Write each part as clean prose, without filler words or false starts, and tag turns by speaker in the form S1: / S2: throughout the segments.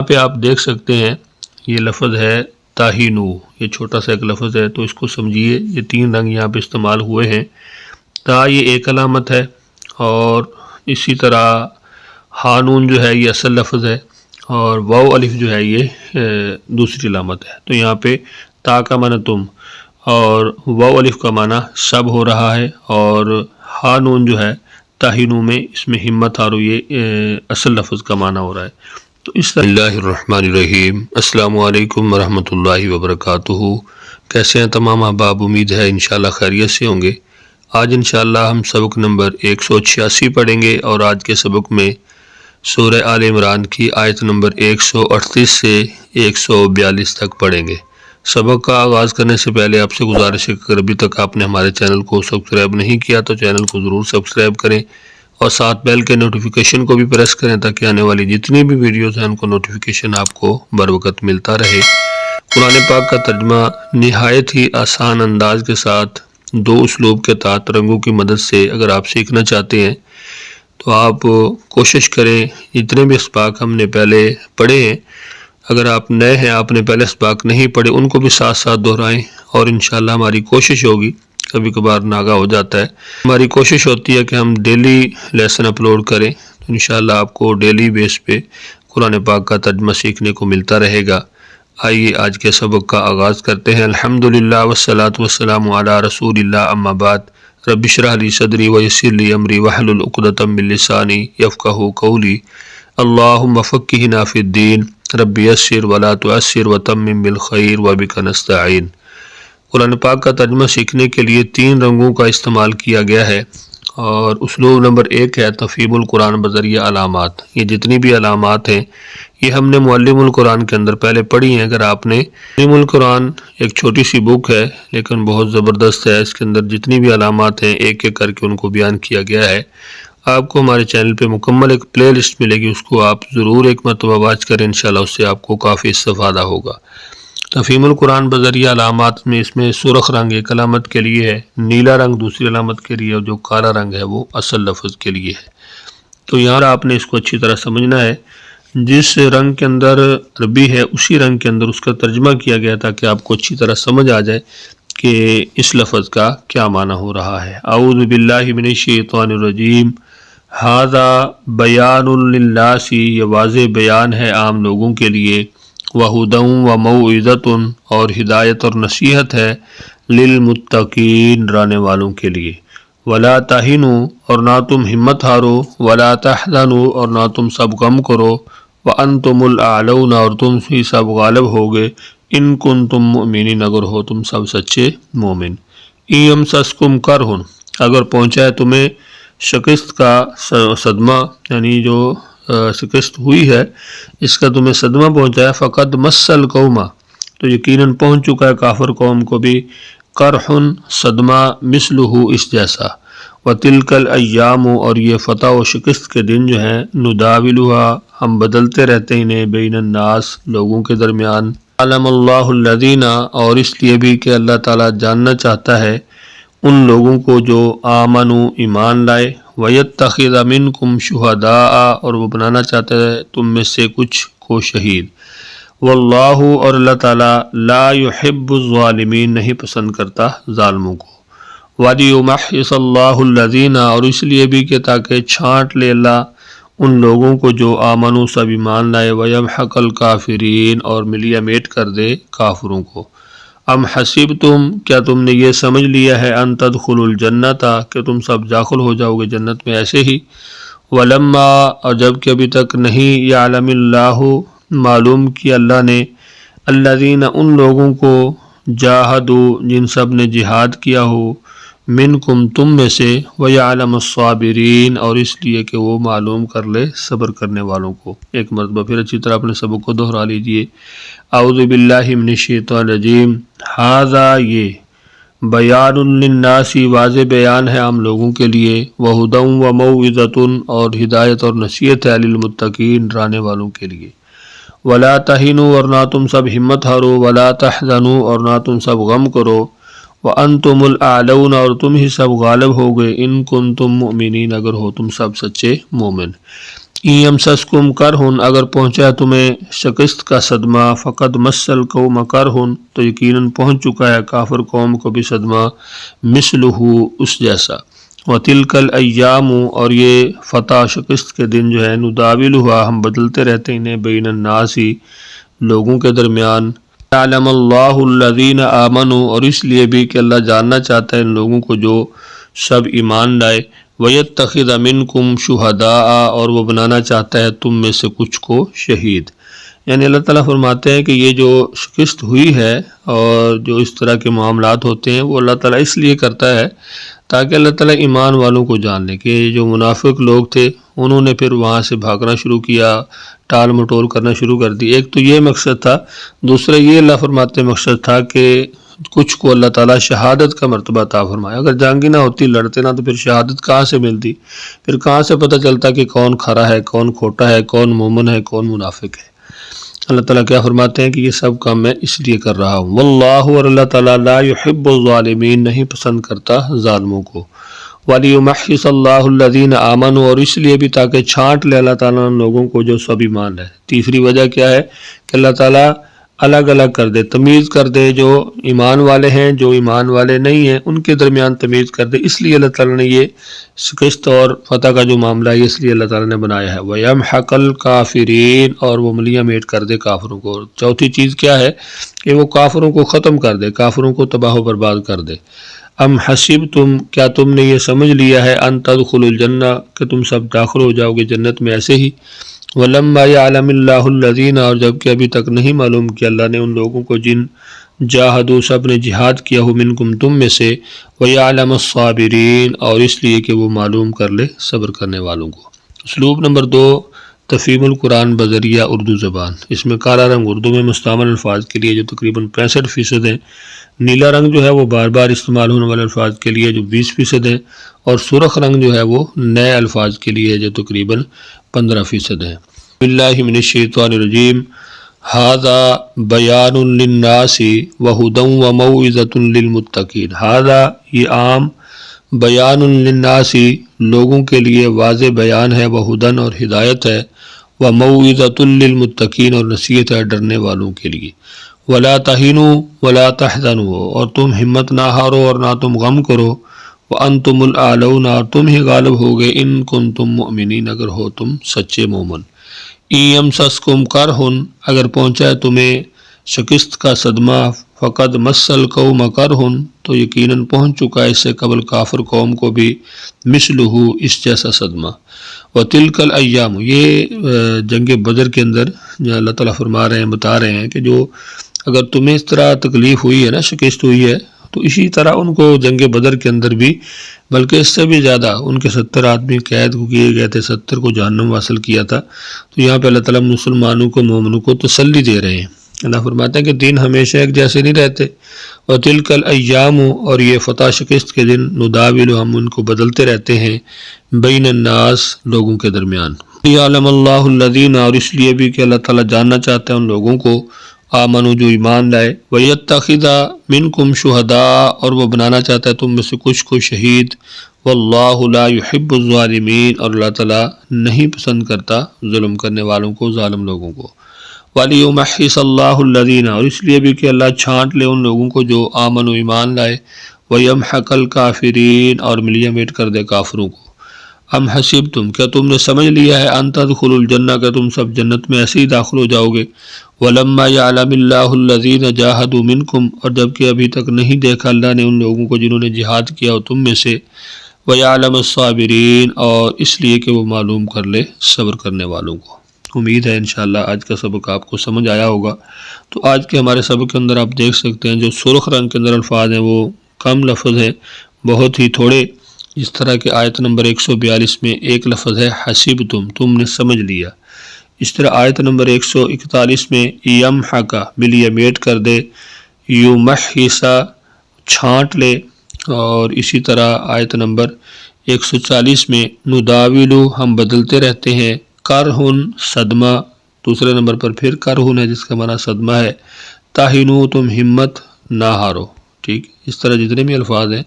S1: یہاں پہ آپ دیکھ سکتے ہیں یہ لفظ ہے تاہینو، یہ چھوٹا سا ایک لفظ ہے، تو اس کو سمجھیے یہ 3 رنگ یہاں پہ استعمال ہوئے ہیں۔ تا یہ ایک علامت ہے، اور اسی طرح ہانون جو ہے یہ اصل لفظ ہے، اور واو الف جو ہے یہ دوسری علامت ہے۔ تو یہاں پہ تا کا معنی تم اور واو الف کا معنی سب ہو رہا ہے، اور ہانون جو ہے تاہینو میں اس میں ہمت ہارو یہ اصل لفظ کا معنی ہو رہا ہے۔ تو اس طرح اللہ الرحمن الرحیم۔ السلام علیکم ورحمۃ اللہ وبرکاتہ۔ کیسے ہیں تمام احباب؟ امید ہے انشاءاللہ خیریت سے ہوں گے۔ آج انشاءاللہ ہم سبق نمبر 186 پڑھیں گے، اور آج کے سبق میں سورہ آل عمران کی آیت نمبر 138 سے 142 تک پڑھیں گے۔ سبق کا آغاز کرنے سے پہلے آپ سے گزارش ہے کہ ابھی تک آپ نے ہمارے چینل کو سبسکرائب نہیں کیا تو چینل کو ضرور سبسکرائب کریں، اور ساتھ بیل کے نوٹیفیکیشن کو بھی پریس کریں تاکہ آنے والی جتنی بھی ویڈیوز ہیں ان کو نوٹیفیکیشن آپ کو بر وقت ملتا رہے۔ قرآن پاک کا ترجمہ نہایت ہی آسان انداز کے ساتھ 2 اسلوب کے تحت رنگوں کی مدد سے اگر آپ سیکھنا چاہتے ہیں تو آپ کوشش کریں جتنے بھی اسباق ہم نے پہلے پڑھے ہیں، اگر آپ نئے ہیں، آپ نے پہلے اسباق نہیں پڑھے، ان کو بھی ساتھ ساتھ دہرائیں، اور انشاءاللہ ہماری کوشش ہوگی، کبھی کبھار ناغہ ہو جاتا ہے، ہماری کوشش ہوتی ہے کہ ہم ڈیلی لیسن اپلوڈ کریں، تو انشاءاللہ آپ کو ڈیلی بیس پہ قرآن پاک کا ترجمہ سیکھنے کو ملتا رہے گا۔ آئیے آج کے سبق کا آغاز کرتے ہیں۔ الحمدللہ والصلاة والسلام علی رسول اللہ، اما بعد، رب اشرح لی صدری ویسر لی امری واحلل عقدۃ من لسانی یفقہوا قولی، اللہم فقہنا فی الدین، رب یسر ولا تعسر وتمم بالخیر وبک نستعین۔ قرآن پاک کا ترجمہ سیکھنے کے لیے 3 رنگوں کا استعمال کیا گیا ہے، اور اسلوب نمبر 1 ہے تفہیم القرآن بذریعہ علامات۔ یہ جتنی بھی علامات ہیں یہ ہم نے معلم القرآن کے اندر پہلے پڑھی ہیں۔ اگر آپ نے معلم القرآن ایک چھوٹی سی بک ہے لیکن بہت زبردست ہے، اس کے اندر جتنی بھی علامات ہیں ایک ایک کر کے ان کو بیان کیا گیا ہے۔ آپ کو ہمارے چینل پہ مکمل ایک پلے لسٹ ملے گی، اس کو آپ ضرور ایک مرتبہ واچ کریں، انشاءاللہ اس سے آپ کو کافی استفادہ ہوگا۔ تفہیم القرآن بذریعہ علامات میں اس میں سرخ رنگ ایک علامت کے لیے ہے، نیلا رنگ دوسری علامت کے لیے، اور جو کالا رنگ ہے وہ اصل لفظ کے لیے ہے۔ تو یہاں آپ نے اس کو اچھی طرح سمجھنا ہے، جس رنگ کے اندر عربی ہے اسی رنگ کے اندر اس کا ترجمہ کیا گیا تاکہ آپ کو اچھی طرح سمجھ آ جائے کہ اس لفظ کا کیا معنی ہو رہا ہے۔ اعوذ باللہ من الشیطان الرجیم، ھذا بیان للناس، یہ واضح بیان ہے عام لوگوں کے لیے، وَہُدًى وَمَوْعِظَةٌ، اور ہدایت اور نصیحت ہے، للمتقین، ڈرانے والوں کے لیے، وَلَا تَہِنُوا، اور نہ تم ہمت ہارو، وَلَا تَحْزَنُوا، اور نہ تم سب غم کرو، وَأَنْتُمُ الْأَعْلَوْنَ، اور تم ہی سب غالب ہوگے، إِن كُنتُم مُؤْمِنِينَ، اگر ہو تم سب سچے مومن۔ إِن يَمْسَسْكُمْ قَرْحٌ، اگر پہنچا ہے تمہیں شکست کا صدمہ، یعنی جو شکست ہوئی ہے اس کا تمہیں صدمہ پہنچا ہے، فقد مس القوم، تو یقیناً پہنچ چکا ہے کافر قوم کو بھی، قرح، صدمہ، مثلہ، اس جیسا، وتلک الایام، اور یہ فتح و شکست کے دن جو ہیں، نداولها، ہم بدلتے رہتے ہیں انہیں، بین الناس، لوگوں کے درمیان، علم اللہ الذین، اور اس لیے بھی کہ اللہ تعالیٰ جاننا چاہتا ہے ان لوگوں کو جو آمنوا، ایمان لائے، وَيَتَّخِذَ مِنْكُمْ شُهَدَاءَ، اور وہ بنانا چاہتا ہے تم میں سے کچھ کو شہید، واللہ، اور اللہ تعالیٰ، لا يحب الظالمین، نہیں پسند کرتا ظالموں کو، وَلِيُمَحِّصَ اللَّهُ الَّذِينَ، اور اس لیے بھی کہ تاکہ چھانٹ لے اللہ ان لوگوں کو جو آمنوا، سب ایمان لائے، وَيَمْحَقَ الْكَافِرِينَ، اور ملیا میٹ کر دے کافروں کو۔ ام حسبتم، کیا تم نے یہ سمجھ لیا ہے، ان تدخلوا الجنت، کہ تم سب داخل ہو جاؤ گے جنت میں ایسے ہی، ولما، اور جب کہ ابھی تک نہیں، یعلم اللہ، معلوم کیا اللہ نے، الذین، ان لوگوں کو، جاہدوا، جن سب نے جہاد کیا ہو، منکم، تم میں سے، ویعلم الصابرین، اور اس لیے کہ وہ معلوم کر لے صبر کرنے والوں کو۔ ایک مرتبہ پھر اچھی طرح اپنے سبق کو دہرا لیجئے۔ اعوذ باللہ من الشیطان الرجیم، ھذا، یہ، بیان للناس، واضح بیان ہے عام لوگوں کے لیے، وہدی وموعظۃ، اور ہدایت اور نصیحت ہے، للمتقین، ڈرانے والوں کے لیے، ولا تہنوا، اور نہ تم سب ہمت ہارو، ولا تحزنوا، اور نہ تم سب غم کرو، وانتم الاعلون، اور تم ہی سب غالب ہوگے، ان کنتم مؤمنین، اگر ہو تم سب سچے مومن۔ یمسسکم کرہن اگر پہنچا تمہیں شکست کا صدمہ فقد مسل قوم کرہن تو یقیناً پہنچ چکا ہے کافر قوم کو بھی صدمہ مثلہ اس جیسا وتلک الایام اور یہ فتح شکست کے دن جو ہے نداولھا ہم بدلتے رہتے انہیں بین الناس لوگوں کے درمیان یعلم اللہ الذین آمنوا اور اس لیے بھی کہ اللہ جاننا چاہتا ہے ان لوگوں کو جو سب ایمان لائے وَيَتَّخِذَ مِنْكُمْ شُهَدَاءَ اور وہ بنانا چاہتا ہے تم میں سے کچھ کو شہید، یعنی اللہ تعالیٰ فرماتے ہیں کہ یہ جو شکست ہوئی ہے اور جو اس طرح کے معاملات ہوتے ہیں وہ اللہ تعالیٰ اس لیے کرتا ہے تاکہ اللہ تعالیٰ ایمان والوں کو جان لے کہ جو منافق لوگ تھے انہوں نے پھر وہاں سے بھاگنا شروع کیا، ٹال مٹول کرنا شروع کر دی۔ ایک تو یہ مقصد تھا، دوسرا یہ اللہ فرماتے مقصد تھا کہ کچھ کو اللہ تعالیٰ شہادت کا مرتبہ عطا فرمایا۔ اگر جنگ نہ ہوتی، لڑتے نہ، تو پھر شہادت کہاں سے ملتی؟ پھر کہاں سے پتہ چلتا کہ کون کھرا ہے، کون کھوٹا ہے، کون مومن ہے، کون منافق ہے؟ اللہ تعالیٰ کیا فرماتے ہیں کہ یہ سب کام میں اس لیے کر رہا ہوں۔ واللہ اور اللہ تعالیٰ لا یحب الظالمین نہیں پسند کرتا ظالموں کو۔ وَلِيُمَحِّصَ اللَّهُ الَّذِينَ آمَنُوا اور اس لیے بھی تاکہ چھانٹ لے اللہ تعالیٰ ان لوگوں کو جو سب ایمان لائے۔ تیسری وجہ کیا ہے کہ اللہ تعالیٰ الگ الگ کر دے، تمیز کر دے، جو ایمان والے ہیں جو ایمان والے نہیں ہیں ان کے درمیان تمیز کر دے، اس لیے اللہ تعالیٰ نے یہ شکست اور فتح کا جو معاملہ ہے اس لیے اللہ تعالیٰ نے بنایا ہے۔ وَيَمْحَقَ الْكَافِرِينَ اور وہ ملیاں میٹ کر دے کافروں کو۔ چوتھی چیز کیا ہے کہ وہ کافروں کو ختم کر دے، کافروں کو تباہ و برباد کر دے۔ ام حسبتم کیا تم نے یہ سمجھ لیا ہے ان تدخلوا الجنہ کہ تم سب داخل ہو جاؤ گے جنت میں ایسے ہی؟ وَلَمَّا يَعْلَمِ اللَّهُ الَّذِينَ اور جبکہ ابھی تک نہیں معلوم کہ اللہ نے ان لوگوں کو جن جاہدوا سب نے جہاد کیا ہو منکم تم میں سے، وَيَعْلَمَ الصَّابِرِينَ اور اس لیے کہ وہ معلوم کر لے صبر کرنے والوں کو۔ اسلوب نمبر 2 تفہیم القرآن بذریعہ اردو زبان۔ اس میں کالا رنگ اردو میں مستعمل الفاظ کے لیے جو تقریباً 65% ہیں، نیلا رنگ جو ہے وہ بار بار استعمال ہونے والے الفاظ کے لیے جو 20% ہیں، اور سرخ رنگ جو ہے وہ نئے الفاظ کے لیے جو تقریباً 15% ہیں۔ باللہ من الشیطان الرجیم ھذا بیان للناس وہدی وموعظۃ للمتقین۔ ھذا یہ عام، بیان للناس لوگوں کے لیے واضح بیان ہے، وہدن اور ہدایت ہے، وموعظۃ للمتقین اور نصیحت ہے ڈرنے والوں کے لیے۔ ولا تہینوا ولا تحزنوا اور تم ہمت نہ ہارو اور نہ تم غم کرو، وانتم الاعلون اور تم ہی غالب ہوگے، ان کنتم مؤمنین اگر ہو تم سچے مومن۔ ان یمسسکم کرہن اگر پہنچا ہے تمہیں شکست کا صدمہ، فقد مس القوم کرہن تو یقیناً پہنچ چکا ہے اس سے قبل کافر قوم کو بھی مثلہ اس جیسا صدمہ۔ وتلک الایام یہ جنگ بدر کے اندر جو اللہ تعالیٰ فرما رہے ہیں، بتا رہے ہیں کہ جو اگر تمہیں اس طرح تکلیف ہوئی ہے نا، شکست ہوئی ہے، تو اسی طرح ان کو جنگ بدر کے اندر بھی، بلکہ اس سے بھی زیادہ ان کے 70 آدمی قید کو کیے گئے تھے، 70 کو جہنم واصل کیا تھا۔ تو یہاں پہ اللہ تعالیٰ مسلمانوں کو، مومنوں کو تسلی دے رہے ہیں۔ اللہ فرماتے ہیں کہ دین ہمیشہ ایک جیسے نہیں رہتے۔ اور تلک الایام اور یہ فتح شکست کے دن نداول ہم ان کو بدلتے رہتے ہیں بین الناس لوگوں کے درمیان۔ یعلم اللہ الذین اور اس لیے بھی کہ اللہ تعالیٰ جاننا چاہتا ہے ان لوگوں کو آمنوا جو ایمان لائے، وَيَتَّخِذَ مِنْكُمْ شُهَدَاءَ اور وہ بنانا چاہتا ہے تم میں سے کچھ کو شہید۔ وَاللَّهُ لَا يُحِبُّ الظَّالِمِينَ اور اللہ تعالیٰ نہیں پسند کرتا ظلم کرنے والوں کو، ظالم لوگوں کو۔ وَلِيُمَحِّصَ اللَّهُ الَّذِينَ اور اس لیے بھی کہ اللہ چھانٹ لے ان لوگوں کو جو آمن و ایمان لائے، وَيَمْحَقَ الْكَافِرِينَ اور ملیاں میٹ کر دے کافروں کو۔ ام حسبتم کیا تم نے سمجھ لیا ہے ان تدخلوا الجنہ کہ تم سب جنت میں ایسے ہی داخل ہو جاؤ گے؟ ولما يعلم اللہ الذین جاہدوا منکم اور جبکہ ابھی تک نہیں دیکھا اللہ نے ان لوگوں کو جنہوں نے جہاد کیا ہو تم میں سے، ویعلم الصابرین اور اس لیے کہ وہ معلوم کر لے صبر کرنے والوں کو۔ امید ہے انشاءاللہ آج کا سبق آپ کو سمجھ آیا ہوگا۔ تو آج کے ہمارے سبق کے اندر آپ دیکھ سکتے ہیں جو سرخ رنگ کے اندر الفاظ ہیں وہ کم لفظ ہیں، بہت ہی تھوڑے، جس طرح کہ آیت نمبر 142 میں ایک لفظ ہے حسبتم، تم نے سمجھ لیا۔ اس طرح آیت نمبر 141 میں یمحق ملیے میٹ کر دے، یمحص چھانٹ لے، اور اسی طرح آیت نمبر 140 میں نداولو ہم بدلتے رہتے ہیں، کرہن صدمہ، دوسرے نمبر پر پھر کرہن ہے جس کا معنی صدمہ ہے، تہینو تم ہمت نہ ہارو۔ ٹھیک، اس طرح جتنے بھی الفاظ ہیں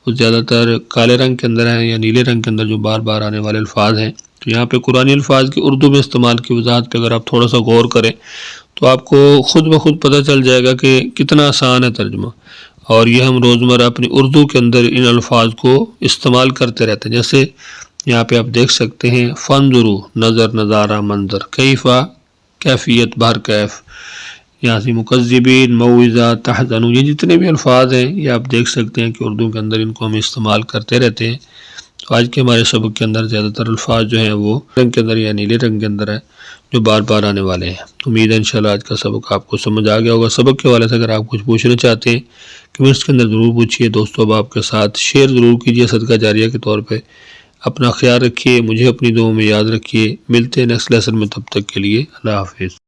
S1: وہ زیادہ تر کالے رنگ کے اندر ہیں یا نیلے رنگ کے اندر جو بار بار آنے والے الفاظ ہیں، تو یہاں پہ قرآنی الفاظ کی اردو میں استعمال کی وضاحت پہ اگر آپ تھوڑا سا غور کریں تو آپ کو خود بخود پتہ چل جائے گا کہ کتنا آسان ہے ترجمہ، اور یہ ہم روزمرہ اپنی اردو کے اندر ان الفاظ کو استعمال کرتے رہتے ہیں۔ جیسے یہاں پہ آپ دیکھ سکتے ہیں فانظروا نظر، نظارہ، منظر، کیفا کیفیت، بہر کیف، یہاں سے مکذبین، موعظہ، تحزنوا، یہ جتنے بھی الفاظ ہیں یہ آپ دیکھ سکتے ہیں کہ اردو کے اندر ان کو ہم استعمال کرتے رہتے ہیں۔ تو آج کے ہمارے سبق کے اندر زیادہ تر الفاظ جو ہیں وہ رنگ کے اندر یا نیلے رنگ کے اندر ہے جو بار بار آنے والے ہیں۔ امید ہے انشاءاللہ آج کا سبق آپ کو سمجھ آ گیا ہوگا۔ سبق کے حوالے سے اگر آپ کچھ پوچھنا چاہتے ہیں کمنٹس کے اندر ضرور پوچھیے۔ دوستو اب آپ کے ساتھ شیئر ضرور کیجیے صدقہ جاریہ کے طور پہ۔ اپنا خیال رکھیے، مجھے اپنی دعاؤں میں یاد رکھیے۔ ملتے ہیں نیکسٹ لیسن میں، تب تک کے لیے اللہ حافظ۔